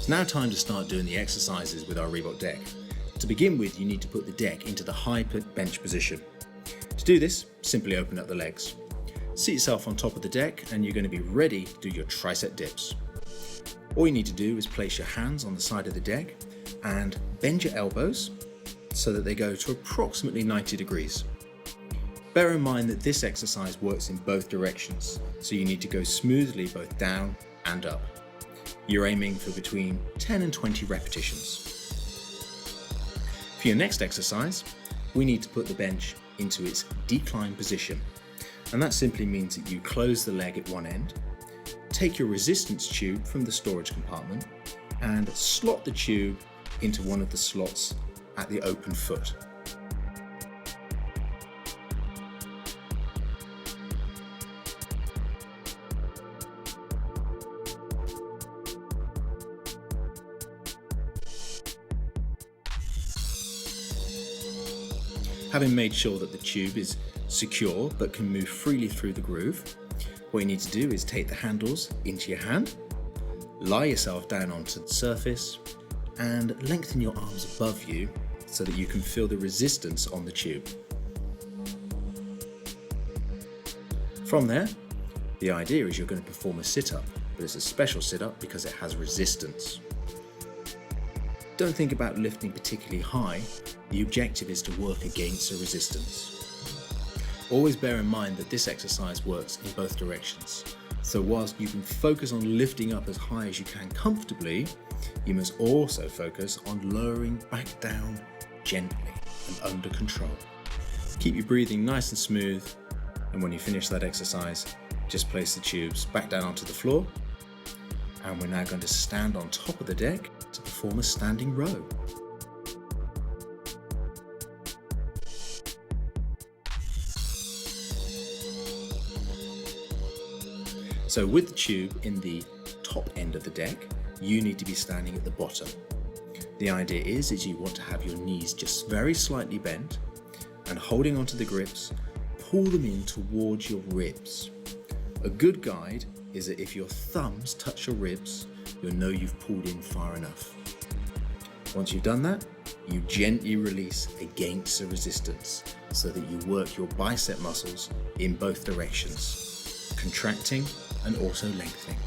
It's now time to start doing the exercises with our Reebok Deck. To begin with, you need to put the deck into the high bench position. To do this, simply open up the legs. Seat yourself on top of the deck and you're going to be ready to do your tricep dips. All you need to do is place your hands on the side of the deck and bend your elbows so that they go to approximately 90 degrees. Bear in mind that this exercise works in both directions, so you need to go smoothly both down and up. You're aiming for between 10 and 20 repetitions. For your next exercise, we need to put the bench into its decline position. And that simply means that you close the leg at one end, take your resistance tube from the storage compartment and slot the tube into one of the slots at the open foot. Having made sure that the tube is secure but can move freely through the groove, what you need to do is take the handles into your hand, lie yourself down onto the surface and lengthen your arms above you so that you can feel the resistance on the tube. From there, the idea is you're going to perform a sit-up, but it's a special sit-up because it has resistance. Don't think about lifting particularly high. The objective is to work against the resistance. Always bear in mind that this exercise works in both directions. So whilst you can focus on lifting up as high as you can comfortably, you must also focus on lowering back down gently and under control. Keep your breathing nice and smooth, and when you finish that exercise, just place the tubes back down onto the floor. And we're now going to stand on top of the deck to perform a standing row. So with the tube in the top end of the deck, you need to be standing at the bottom. The idea is you want to have your knees just very slightly bent and holding onto the grips, pull them in towards your ribs. A good guide is that if your thumbs touch your ribs, you'll know you've pulled in far enough. Once you've done that, you gently release against the resistance so that you work your bicep muscles in both directions, contracting and also lengthening.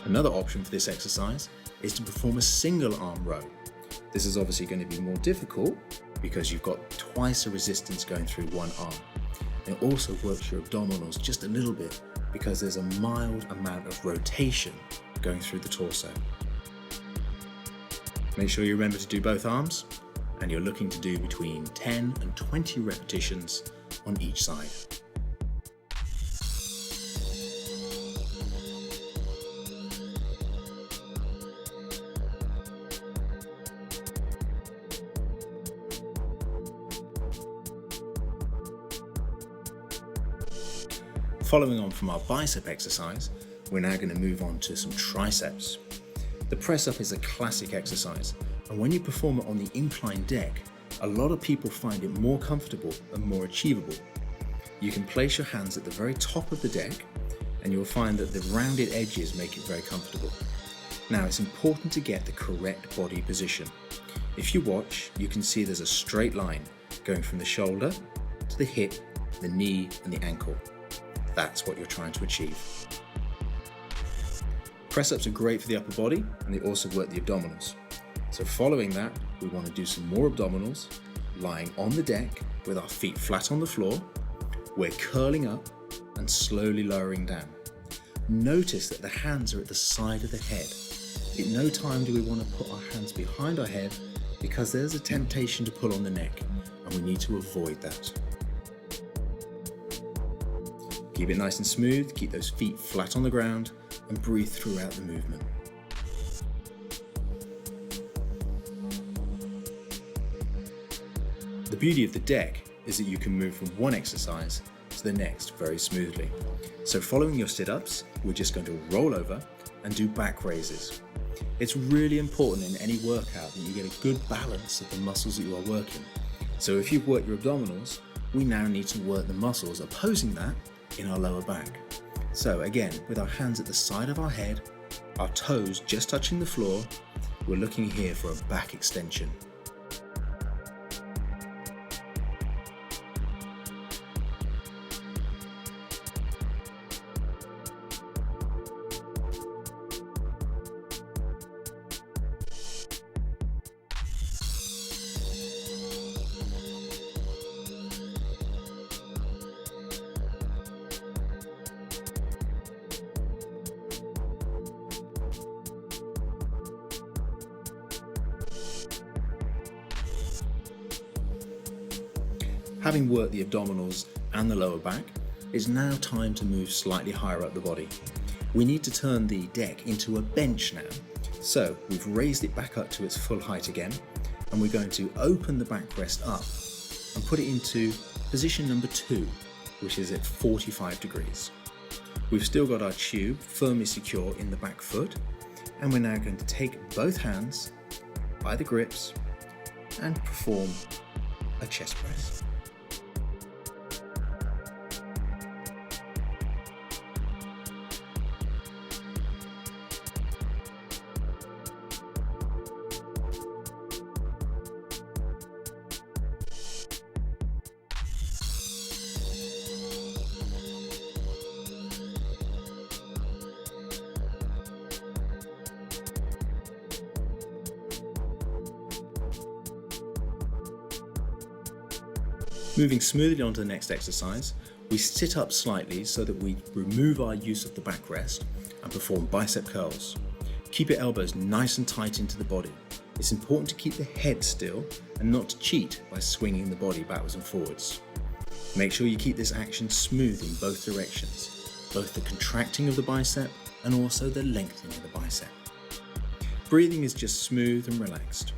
Another option for this exercise is to perform a single arm row. This is obviously going to be more difficult because you've got twice the resistance going through one arm. It also works your abdominals just a little bit because there's a mild amount of rotation going through the torso. Make sure you remember to do both arms, and you're looking to do between 10 and 20 repetitions on each side. Following on from our bicep exercise, we're now going to move on to some triceps. The press up is a classic exercise, and when you perform it on the inclined deck, a lot of people find it more comfortable and more achievable. You can place your hands at the very top of the deck, and you'll find that the rounded edges make it very comfortable. Now, it's important to get the correct body position. If you watch, you can see there's a straight line going from the shoulder to the hip, the knee, and the ankle. That's what you're trying to achieve. Press-ups are great for the upper body, and they also work the abdominals. So following that, we want to do some more abdominals, lying on the deck with our feet flat on the floor. We're curling up and slowly lowering down. Notice that the hands are at the side of the head. At no time do we want to put our hands behind our head because there's a temptation to pull on the neck, and we need to avoid that. Keep it nice and smooth, keep those feet flat on the ground, and breathe throughout the movement. The beauty of the deck is that you can move from one exercise to the next very smoothly. So following your sit-ups, we're just going to roll over and do back raises. It's really important in any workout that you get a good balance of the muscles that you are working. So if you've worked your abdominals, we now need to work the muscles opposing that in our lower back. So again, with our hands at the side of our head, Our toes just touching the floor, we're looking here for a back extension. Having worked the abdominals and the lower back, it's now time to move slightly higher up the body. We need to turn the deck into a bench now. So we've raised it back up to its full height again, and we're going to open the backrest up and put it into position number 2, which is at 45 degrees. We've still got our tube firmly secure in the back foot, and we're now going to take both hands by the grips and perform a chest press. Moving smoothly on to the next exercise, we sit up slightly so that we remove our use of the backrest and perform bicep curls. Keep your elbows nice and tight into the body. It's important to keep the head still and not to cheat by swinging the body backwards and forwards. Make sure you keep this action smooth in both directions, both the contracting of the bicep and also the lengthening of the bicep. Breathing is just smooth and relaxed.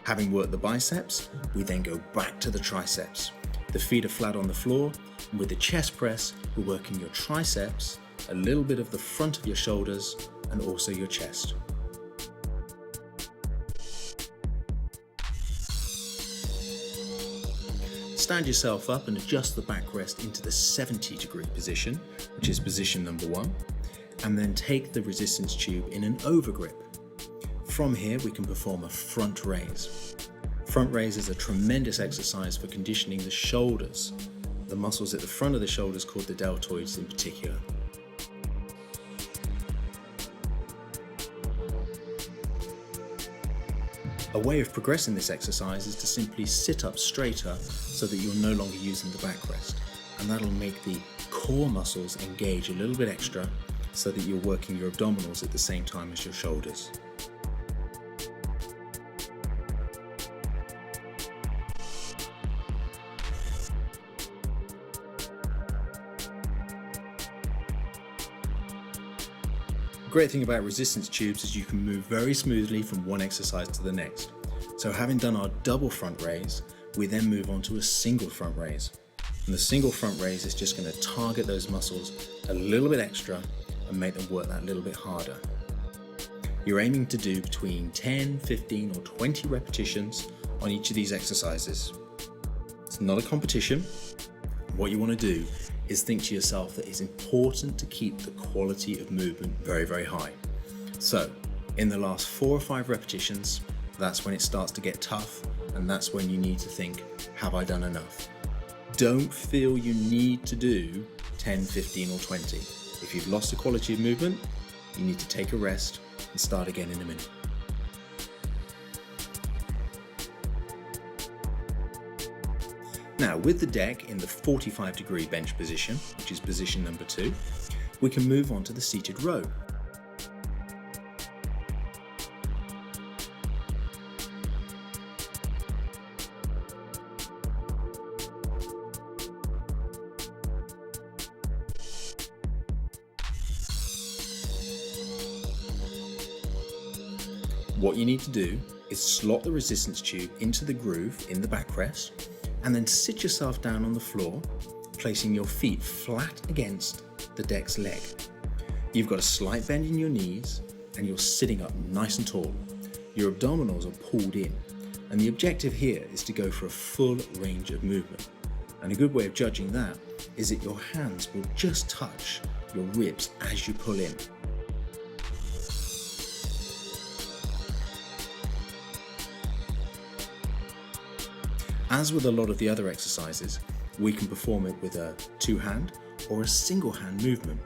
Having worked the biceps, we then go back to the triceps. The feet are flat on the floor, and with the chest press, we're working your triceps, a little bit of the front of your shoulders, and also your chest. Stand yourself up and adjust the backrest into the 70-degree position, which is position number 1, and then take the resistance tube in an overgrip. From here, we can perform a front raise. Front raise is a tremendous exercise for conditioning the shoulders, the muscles at the front of the shoulders called the deltoids in particular. A way of progressing this exercise is to simply sit up straighter so that you're no longer using the backrest, and that'll make the core muscles engage a little bit extra so that you're working your abdominals at the same time as your shoulders. The great thing about resistance tubes is you can move very smoothly from one exercise to the next. So having done our double front raise, we then move on to a single front raise. And the single front raise is just going to target those muscles a little bit extra and make them work that little bit harder. You're aiming to do between 10, 15 or 20 repetitions on each of these exercises. It's not a competition. What you want to do is think to yourself that it's important to keep the quality of movement very, very high. So in the last 4 or 5 repetitions, that's when it starts to get tough, and that's when you need to think, have I done enough? Don't feel you need to do 10, 15 or 20. If you've lost the quality of movement, you need to take a rest and start again in a minute. Now, with the deck in the 45-degree bench position, which is position number 2, we can move on to the seated row. What you need to do is slot the resistance tube into the groove in the backrest, and then sit yourself down on the floor, placing your feet flat against the deck's leg. You've got a slight bend in your knees and you're sitting up nice and tall. Your abdominals are pulled in. And the objective here is to go for a full range of movement. And a good way of judging that is that your hands will just touch your ribs as you pull in. As with a lot of the other exercises, we can perform it with a two-hand or a single-hand movement.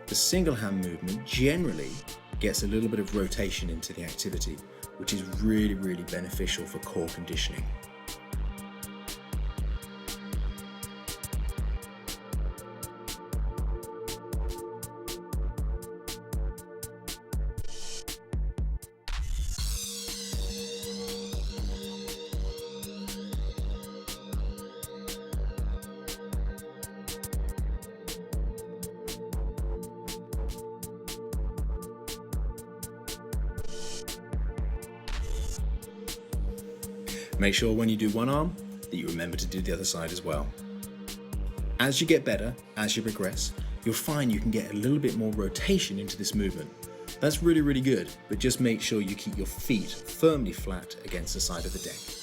The single-hand movement generally gets a little bit of rotation into the activity, which is really beneficial for core conditioning. Make sure when you do one arm that you remember to do the other side as well. As you get better, as you progress, you'll find you can get a little bit more rotation into this movement. That's really good, but just make sure you keep your feet firmly flat against the side of the deck.